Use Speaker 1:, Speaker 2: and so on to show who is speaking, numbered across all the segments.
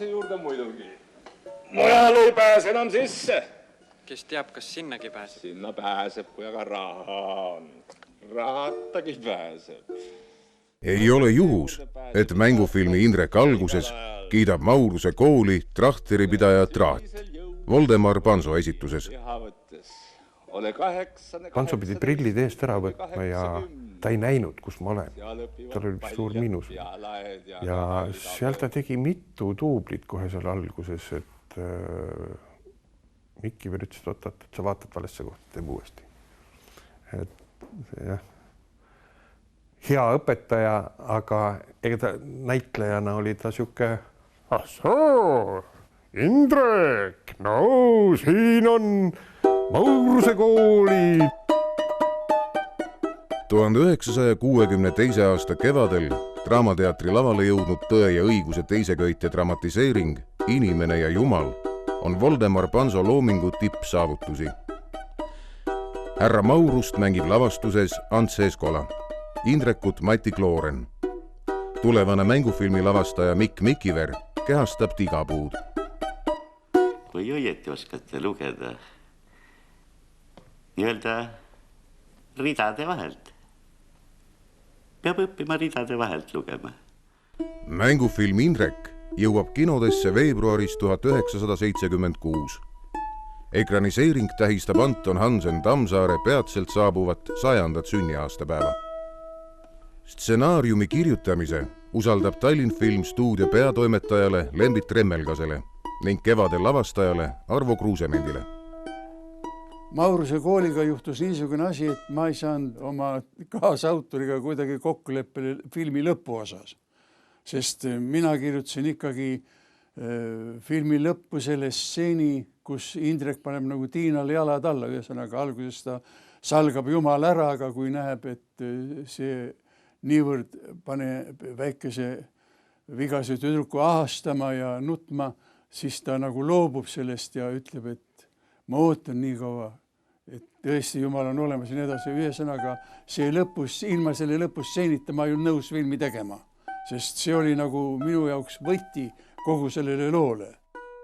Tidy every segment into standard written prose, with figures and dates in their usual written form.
Speaker 1: Vabaduse juurde muidugi. Mujal ei pääse enam sisse.
Speaker 2: Kes teab, kas sinnagi pääseb?
Speaker 1: Sinna pääseb, kui aga raha on. Rahattagi pääseb.
Speaker 3: Ei ole juhus, et mängufilmi Indrek alguses kiidab Mauruse kooli trahteripidaja Traat Voldemar Panso esituses.
Speaker 4: Panso pidi prillid eest ära võtma ja ta ei näinud, kus ma olen. Tal oli üks suur miinus. Ja seal ta tegi mitu duublit kohe seal alguses, et Mikki veel ütles, et sa vaatad valesse kohta, teeb uuesti. Jah. Hea õpetaja, aga ega ta näitlejana oli ta siuke ahsoo, Indrek, no siin on Mauruse kooli.
Speaker 3: 1962. aasta kevadel Draamateatri lavale jõudnud Tõe ja õiguse teise köite dramatiseering Inimene ja Jumal on Voldemar Panso loomingu tippsaavutusi. Härra Maurust mängib lavastuses Ants Eskola, Indrekut Mati Klooren. Tulevane mängufilmi lavastaja Mikk Mikiver kehastab Tigapuud.
Speaker 5: Kui õieti oskate lugeda, nii-öelda ridade vahelt. Peab õppima ridade vahelt lugema.
Speaker 3: Mängufilm Indrek jõuab kinodesse veebruaris 1976. Ekraniseering tähistab Anton Hansen Tammsaare peatselt saabuvat 100. sünniaastapäeva. Stsenaariumi kirjutamise usaldab Tallinn Film stuudio peatoimetajale Lembit Remmelgasele ning kevadel lavastajale Arvo Kruusemendile.
Speaker 6: Mauruse kooliga juhtus niisugune asi, et ma ei saanud oma kaasautoriga kuidagi kokkuleppele filmi lõpu osas. Sest mina kirjutasin ikkagi filmi lõppu selle stseeni, kus Indrek paneb nagu Tiinale jalad alla. Ühesõnaga alguses ta salgab Jumal ära, aga kui näeb, et see niivõrd pane väikese vigase tüdruku ahastama ja nutma, siis ta nagu loobub sellest ja ütleb, et ma ootan nii kaua, et tõesti Jumal on olemas ja nii edasi. Ühesõnaga see lõpus, ilma selle lõpus seenita ma ei olnud nõus filmi tegema, sest see oli nagu minu jaoks võti kogu sellele loole.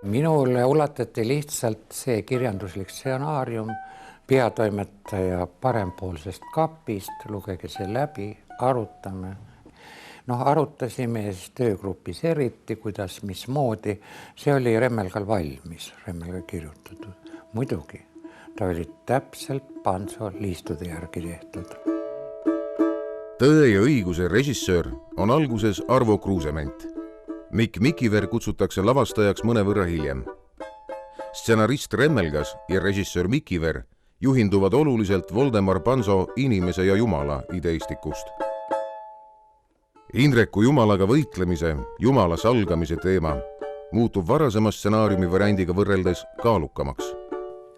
Speaker 7: Minule ulatati lihtsalt see kirjanduslik stsenaarium peatoimetaja parempoolsest kapist, lugege see läbi, arutame. Arutasime siis töögrupis eriti, kuidas, mismoodi. See oli Remmelgal valmis, Remmelgal kirjutatud. Muidugi, ta oli täpselt Panso liistude järgi tehtud.
Speaker 3: Tõe ja õiguse režissöör on alguses Arvo Kruusement. Mikk Mikiver kutsutakse lavastajaks mõnevõrra hiljem. Stsenarist Remmelgas ja režissöör Mikiver juhinduvad oluliselt Voldemar Panso Inimese ja Jumala ideistikust. Indreku Jumalaga võitlemise, Jumala salgamise teema muutub varasema stsenaariumi variandiga võrreldes kaalukamaks.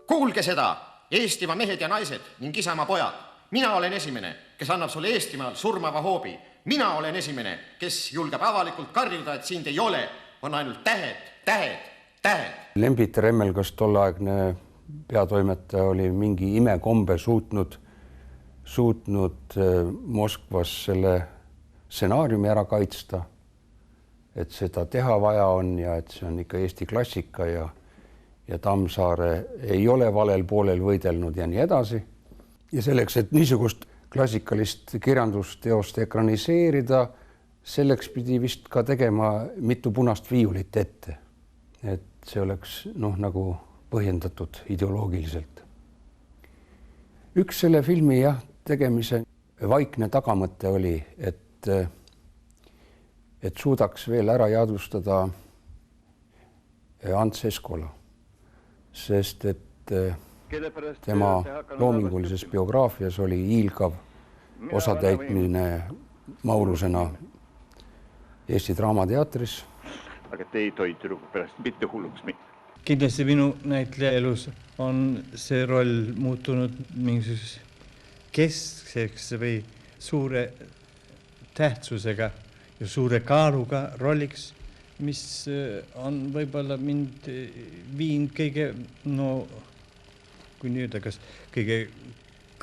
Speaker 8: Kuulge seda, Eestimaa mehed ja naised ning Isamaa pojad. Mina olen esimene, kes annab sulle Eestimaal surmava hoobi. Mina olen esimene, kes julgeb avalikult karjuda, et sind ei ole. On ainult tähed, tähed, tähed.
Speaker 4: Lembit Remmelgas tolleaegne peatoimetaja oli mingi imekombe suutnud Moskvas selle stsenaariumi ära kaitsta, et seda teha vaja on ja et see on ikka Eesti klassika ja Tammsaare ei ole valel poolel võidelnud ja nii edasi. Ja selleks, et niisugust klassikalist kirjandusteost ekraniseerida, selleks pidi vist ka tegema mitu punast viiulit ette. Et see oleks nagu põhjendatud ideoloogiliselt. Üks selle filmi tegemise vaikne tagamõte oli, et suudaks veel ära jadustada Ants Eskola, sest et tema loomingulises biograafias oli hiilgav osatäitmine Maurusena Eesti Draamateatris.
Speaker 9: Aga te ei tohi pärast mitte hulluks minna.
Speaker 10: Kindlasti minu näitleja elus on see roll muutunud mingisuguseks keskseks või suure tähtsusega ja suure kaaluga rolliks, mis on võib-olla mind viinud kõige, kui nüüd, kas kõige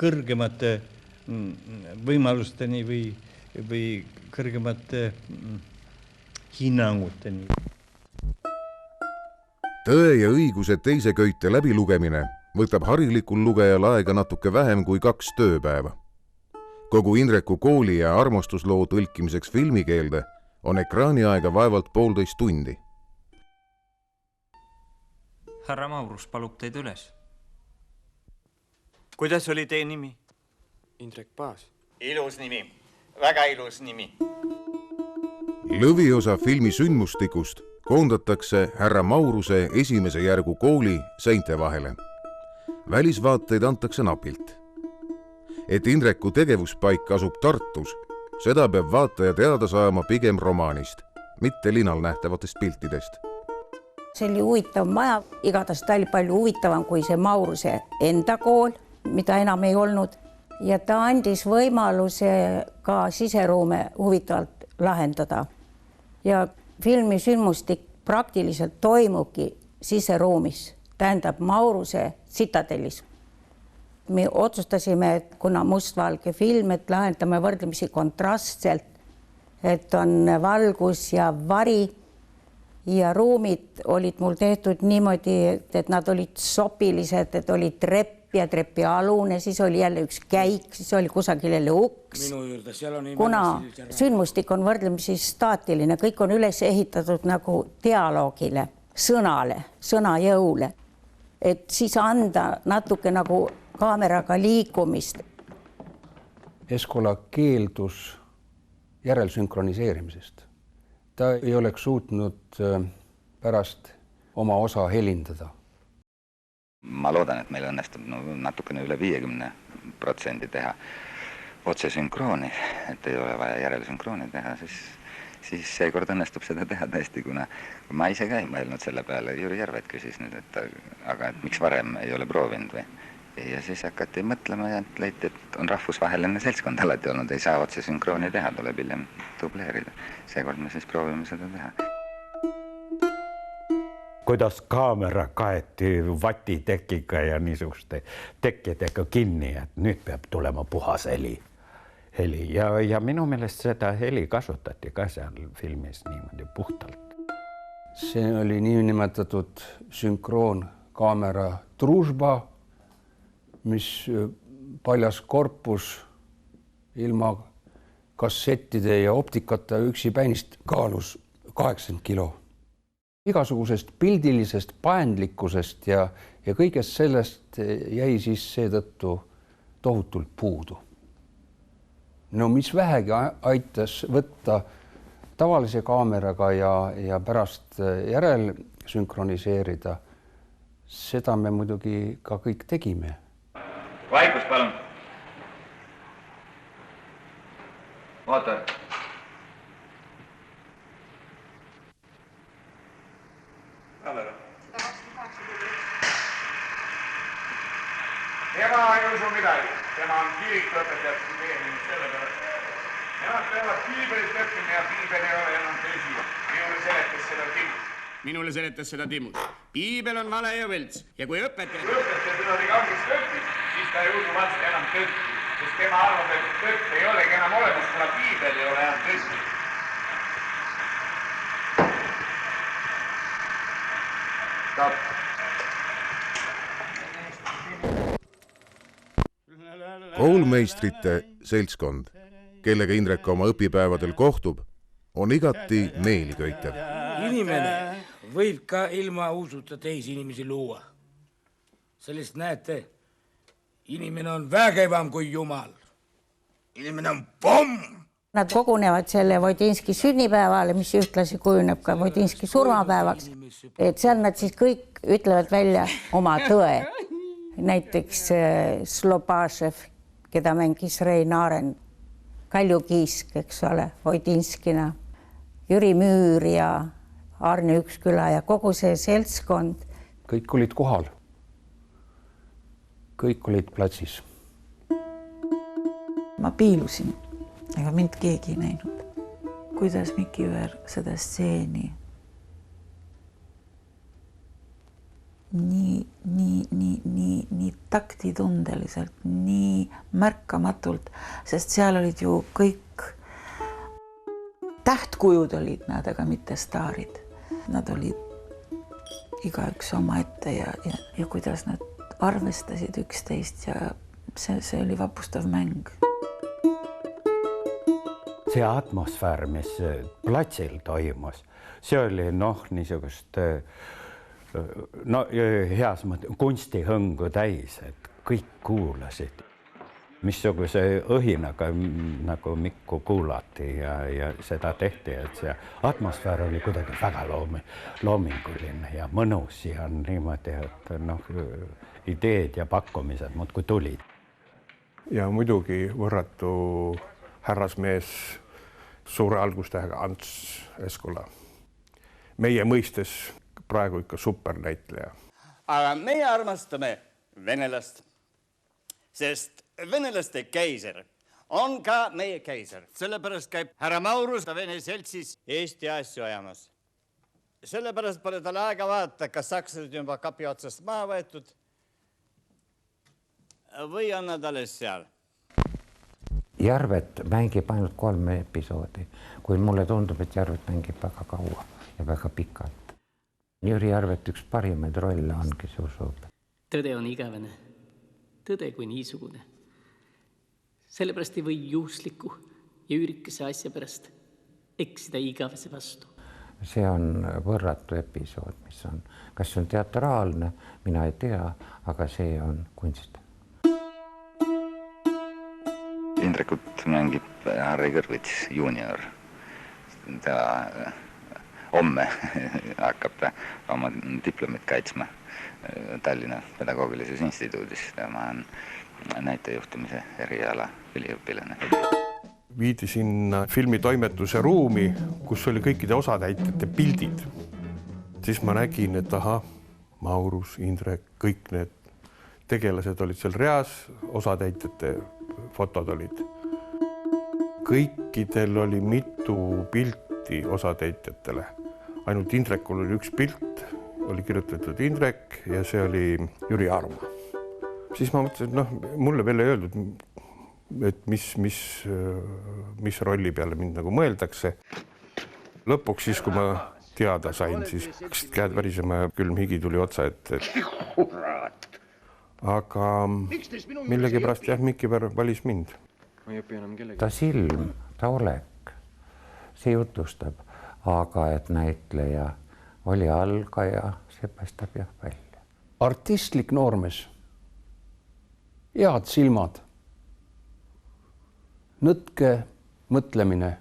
Speaker 10: kõrgemate võimalusteni või kõrgemate hinnanguteni.
Speaker 3: Tõe ja õiguse teise köite läbilugemine võtab harilikul lugejal aega natuke vähem kui 2 tööpäeva. Kogu Indreku kooli ja armastusloo tõlkimiseks filmikeelde on ekraaniaega vaevalt 1,5 tundi.
Speaker 11: Härra Maurus palub teid üles.
Speaker 12: Kuidas oli teie nimi?
Speaker 2: Indrek Paas.
Speaker 12: Ilus nimi. Väga ilus nimi.
Speaker 3: Lõviosa filmi sündmustikust koondatakse härra Mauruse esimese järgu kooli seinte vahele. Välisvaateid antakse napilt. Et Indreku tegevuspaik asub Tartus, seda peab vaataja teada saama pigem romaanist, mitte linal nähtavatest piltidest.
Speaker 13: See oli huvitav maja, igatahes ta oli palju huvitavam kui see Mauruse enda kool, mida enam ei olnud. Ja ta andis võimaluse ka siseruume huvitavalt lahendada. Ja filmi sündmustik praktiliselt toimubki siseruumis, tähendab Mauruse tsitatellis. Me otsustasime, et kuna mustvalge film, et lahendame võrdlemisi kontrastselt, et on valgus ja vari ja ruumid olid mul tehtud niimoodi, et nad olid sopilised, et oli trepp ja trepi alune, siis oli jälle üks käik, siis oli kusagil jälle uks. Kuna sündmustik on võrdlemisi staatiline, kõik on üles ehitatud nagu dialoogile, sõnale, sõnajõule, et siis anda natuke nagu kaameraga liikumist.
Speaker 4: Eskola keeldus järelsünkroniseerimisest. Ta ei oleks suutnud pärast oma osa helindada.
Speaker 14: Ma loodan, et meil õnnestub natukene üle 50% teha otsesünkrooni, et ei ole vaja järelsünkrooni teha, siis seekord õnnestub seda teha tõesti, kuna ma ise ka ei mõelnud selle peale. Jüri Järvet küsis nüüd, aga miks varem ei ole proovinud või? Ja siis hakati mõtlema ja leiti, et on rahvusvaheline seltskond alati olnud, ei saa otsesünkrooni teha, tuleb hiljem dubleerida. Seekord me siis proovime seda teha.
Speaker 15: Kuidas kaamera kaeti vatitekiga ja niisuguste tekkidega kinni, et nüüd peab tulema puhas heli. Ja minu meelest seda heli kasutati ka seal filmis niimoodi puhtalt.
Speaker 4: See oli niinimetatud sünkroonkaamera Družba, mis paljas korpus ilma kassettide ja optikata üksi päinist kaalus 80 kilo. Igasugusest pildilisest paendlikkusest ja kõigest sellest jäi siis seetõttu tohutult puudu. No mis vähegi aitas võtta tavalise kaameraga ja pärast järel sünkroniseerida, seda me muidugi ka kõik tegime.
Speaker 9: Vaikus, palun. Oota. Tema ei usu midagi. Tema on kirikuõpetajad studeerinud selle peale. Nemad peavad piibelist õppima ja piibel ei ole enam tõsi. Minule seletas seda Timus. Piibel on vale ja võlts. Ja kui õpetaja teda oli kaugest õppib, siis ta ei usu varsti enam tõtti. Sest tema arvab, et tõtt ei olegi enam olemas, kuna piibel ei ole enam tõsi.
Speaker 3: Koolmeistrite seltskond, kellega Indrek oma õpipäevadel kohtub, on igati meeliköitev.
Speaker 16: Inimene võib ka ilma usuta teisi inimesi luua. Sellest näete, inimene on vägevam kui Jumal. Inimene on pomm!
Speaker 13: Nad kogunevad selle Vojdinski sünnipäevale, mis ühtlasi kujuneb ka Vojdinski surmapäevaks. Et seal nad siis kõik ütlevad välja oma tõe. Näiteks Slobašev, keda mängis Rein Aaren, Kalju Kiisk, eks ole, Vojdinskina, Jüri Müür ja Arne Üksküla ja kogu see seltskond.
Speaker 4: Kõik olid kohal. Kõik olid platsis.
Speaker 17: Ma piilusin, aga mind keegi ei näinud. Kuidas Mikiver seda stseeni nii taktitundeliselt, nii märkamatult, sest seal olid ju kõik tähtkujud olid nad, aga mitte staarid. Nad olid igaüks oma ette ja kuidas nad arvestasid üksteist ja see oli vapustav mäng.
Speaker 15: See atmosfäär, mis platsil toimus, see oli niisugust heas mõttes kunstihõngu täis, et kõik kuulasid. Missuguse õhinaga nagu Mikku kuulati ja seda tehti, et see atmosfäär oli kuidagi väga loominguline ja mõnus ja niimoodi, et ideed ja pakkumised muudkui tulid.
Speaker 18: Ja muidugi võrratu härrasmees suure algustähega Ants Eskola. Meie mõistes praegu ikka supernäitleja.
Speaker 12: Aga meie armastame venelast, sest venelaste keiser on ka meie keiser. Sellepärast käib härra Maurus Vene seltsis Eesti asju ajamas. Sellepärast pole tal aega vaadata, kas sakslased juba kapi otsast maha võetud või on nad alles seal.
Speaker 7: Järvet mängib ainult 3 episoodi, kui mulle tundub, et Järvet mängib väga kaua ja väga pikalt. Jüri Järvet üks parimaid rolle ongi see usub.
Speaker 19: Tõde on igavene. Tõde kui niisugune. Sellepärast ei või juhusliku ja üürikese asja pärast eksida igavese vastu.
Speaker 7: See on võrratu episood, mis on. Kas see on teatraalne, mina ei tea, aga see on kunst.
Speaker 14: Indrekut mängib Harri Kõrvits junior. Ta homme hakkab ta oma diplomit kaitsma Tallinna Pedagoogilises instituudis. Ma olen näitejuhtimise eriala üliõpilane.
Speaker 18: Viidi sinna filmitoimetuse ruumi, kus oli kõikide osatäitjate pildid. Siis ma nägin, et Maurus, Indrek, kõik need tegelased olid seal reas, osatäitjate fotod olid. Kõikidel oli mitu pilti osatäitjatele. Ainult Indrekul oli üks pilt, oli kirjutatud Indrek ja see oli Jüri Aarma. Siis ma mõtlesin, et mulle veel ei öeldud, et mis rolli peale mind nagu mõeldakse. Lõpuks siis, kui ma teada sain, siis hakkasid käed värisema ja külm higi tuli otsa, aga millegipärast Mikiver valis mind.
Speaker 7: Ta silm, ta olek, see jutustab, aga et näitleja oli algaja, see paistab jah välja.
Speaker 4: Artistlik noormees, head silmad, nõtke mõtlemine.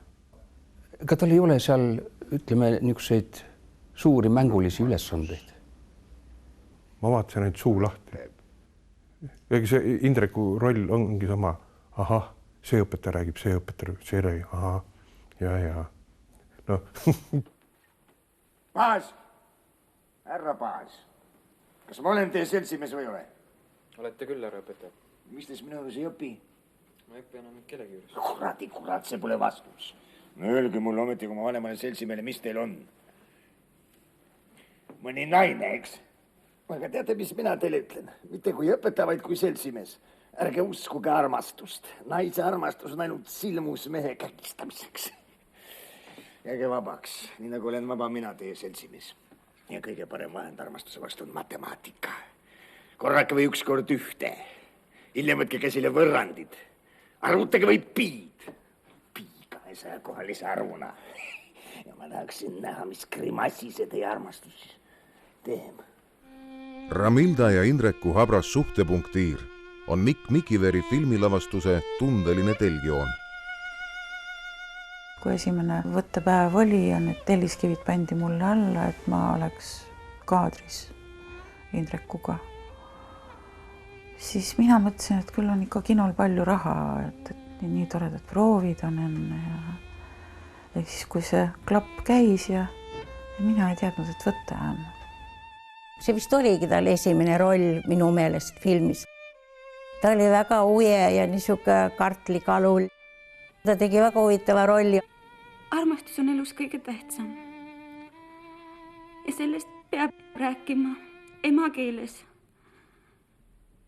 Speaker 4: Ega tal ei ole seal, ütleme, niisuguseid suuri mängulisi ülesandeid.
Speaker 18: Ma vaatasin ainult suu lahti. Ega see Indreku roll ongi sama. See õpetaja räägib, see õpetaja, see räägib. Ja. No.
Speaker 9: Paas, härra Paas, kas ma olen teie seltsimees või ole?
Speaker 2: Olete küll, härra õpetaja.
Speaker 9: Mis te minu juures ei õpi?
Speaker 2: Ma ei õpi enam kellegi juures.
Speaker 9: Kurat, see pole vastus. No öelge mulle ometi, kui ma vanemale seltsimehele, mis teil on? Mõni naine, eks? Aga teate, mis mina teile ütlen? Mitte kui õpetaja, vaid kui seltsimees. Ärge uskuge armastust. Naise armastus on ainult silmus mehe käkistamiseks. Jääge vabaks, nii nagu olen vaba mina teie seltsimees. Ja kõige parem vahend armastuse vastu on matemaatika. Korrake või ükskord ühte. Hiljem võtke käsile võrrandid. Arvutage või piid. Piiga ei saa kohalise arvuna. Ja ma tahaksin näha, mis grimassi see teie armastus teeb.
Speaker 3: Ramilda ja Indreku habras suhtepunktiir on Mikk Mikiveri filmilavastuse tundeline telgjoon.
Speaker 17: Kui esimene võttepäev oli ja need telliskivid pandi mulle alla, et ma oleks kaadris Indrekuga, siis mina mõtlesin, et küll on ikka kinol palju raha, et nii toredad proovid on enne. Ja siis, kui see klapp käis ja mina ei teadnud, et võtte on.
Speaker 13: See vist oligi tal esimene roll minu meelest filmis. Ta oli väga uje ja niisuke kartlikalul. Ta tegi väga huvitava rolli.
Speaker 20: Armastus on elus kõige tähtsam. Ja sellest peab rääkima emakeeles.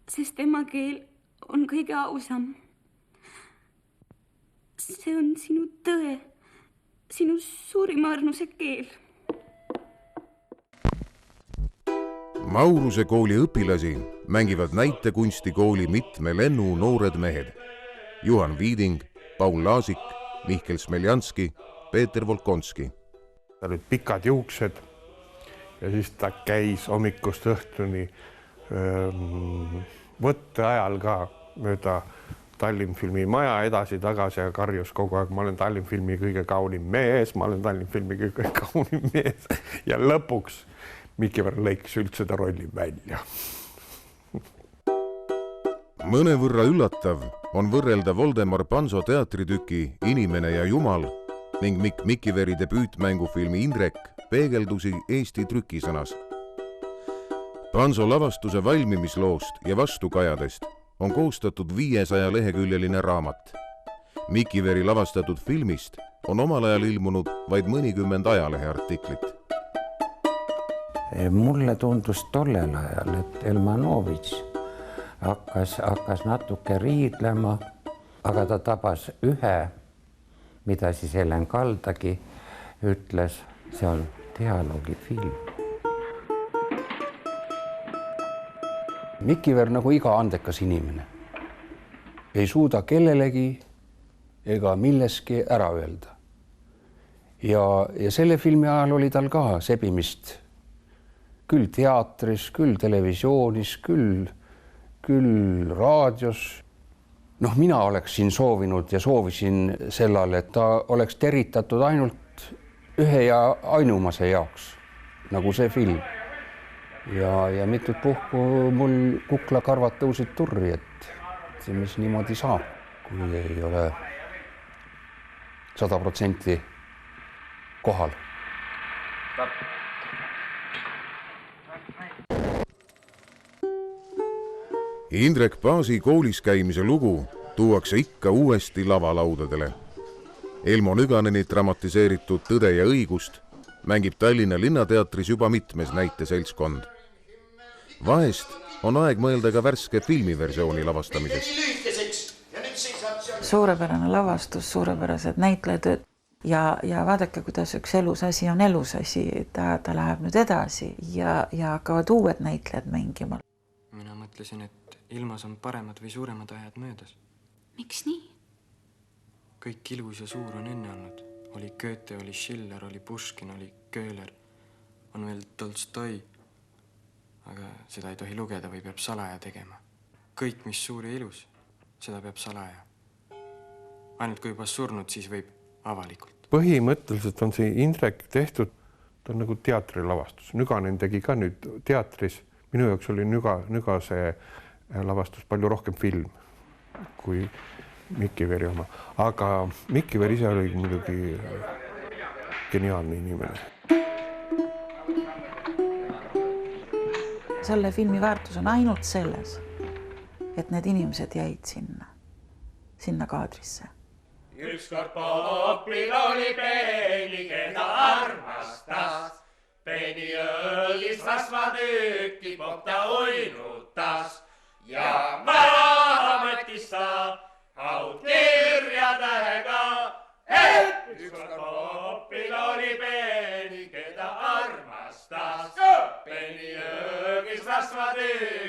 Speaker 20: Sest emakeel on kõige ausam. See on sinu tõe, sinu suurima arnuse keel.
Speaker 3: Mauruse kooli õpilasi mängivad näitekunstikooli mitme lennu noored mehed. Juhan Viiding, Paul Laasik, Mihkel Smeljanski, Peeter Volkonski.
Speaker 18: Tal olid pikad juuksed ja siis ta käis hommikust õhtuni võtte ajal ka mööda Tallinnfilmi maja edasi-tagasi ja karjus kogu aeg, ma olen Tallinnfilmi kõige kaunim mees, ma olen Tallinnfilmi kõige kaunim mees ja lõpuks Mikiver lõiks üldse ta rolli välja.
Speaker 3: Mõnevõrra üllatav on võrrelda Voldemar Panso teatritüki Inimene ja Jumal ning Mikk Mikiveri debüütmängufilmi Indrek peegeldusi Eesti trükisõnas. Panso lavastuse valmimisloost ja vastukajadest on koostatud 500 leheküljeline raamat. Mikiveri lavastatud filmist on omal ajal ilmunud vaid mõnikümmend ajaleheartiklit.
Speaker 7: Mulle tundus tollel ajal, et Elmanovitš hakkas natuke riidlema, aga ta tabas ühe, mida siis Helen Kaldagi ütles, see on dialoogifilm.
Speaker 4: Mikiver nagu iga andekas inimene ei suuda kellelegi ega milleski ära öelda. Ja selle filmi ajal oli tal ka sebimist küll teatris, küll televisioonis, küll raadios. Mina oleksin soovinud ja soovisin sellal, et ta oleks teritatud ainult ühe ja ainumase jaoks, nagu see film. Ja mitut puhku mul kuklakarvad tõusid turri, et see mis niimoodi saab, kui ei ole 100% kohal.
Speaker 3: Indrek Paasi koolis käimise lugu tuuakse ikka uuesti lavalaudadele. Elmo Nüganeni dramatiseeritud Tõde ja õigust mängib Tallinna Linnateatris juba mitmes näiteseltskond. Vahest on aeg mõelda ka värske filmiversiooni lavastamisest.
Speaker 17: Suurepärane lavastus, suurepärased näitlejatööd ja vaadake, kuidas üks elusasi on elusasi, ta läheb nüüd edasi ja hakkavad uued näitlejad mängima.
Speaker 2: Mina mõtlesin, et ilmas on paremad või suuremad ajad möödas.
Speaker 20: Miks nii?
Speaker 2: Kõik ilus ja suur on enne olnud. Oli Goethe, oli Schiller, oli Puškin, oli Köhler, on veel Tolstoi. Aga seda ei tohi lugeda või peab salaja tegema. Kõik, mis suur ja ilus, seda peab salaja. Ainult kui juba surnud, siis võib avalikult.
Speaker 18: Põhimõtteliselt on see Indrek tehtud, ta on nagu teatrilavastus. Nüganen tegi ka nüüd teatris. Minu jaoks oli Nügase lavastus palju rohkem film kui Mikiveri oma. Aga Mikiver ise oli muidugi geniaalne inimene.
Speaker 17: Selle filmi väärtus on ainult selles, et need inimesed jäid sinna kaadrisse.
Speaker 9: Ükskord popil oli Peeni, keda armastas. Peeni õõlis rasvatükki, pop ta uinutas. Ja maha mõttis ta haud kirja tähega. Ükskord popil oli Peeni, keda armastas. Peeni õõlis rasvatükki.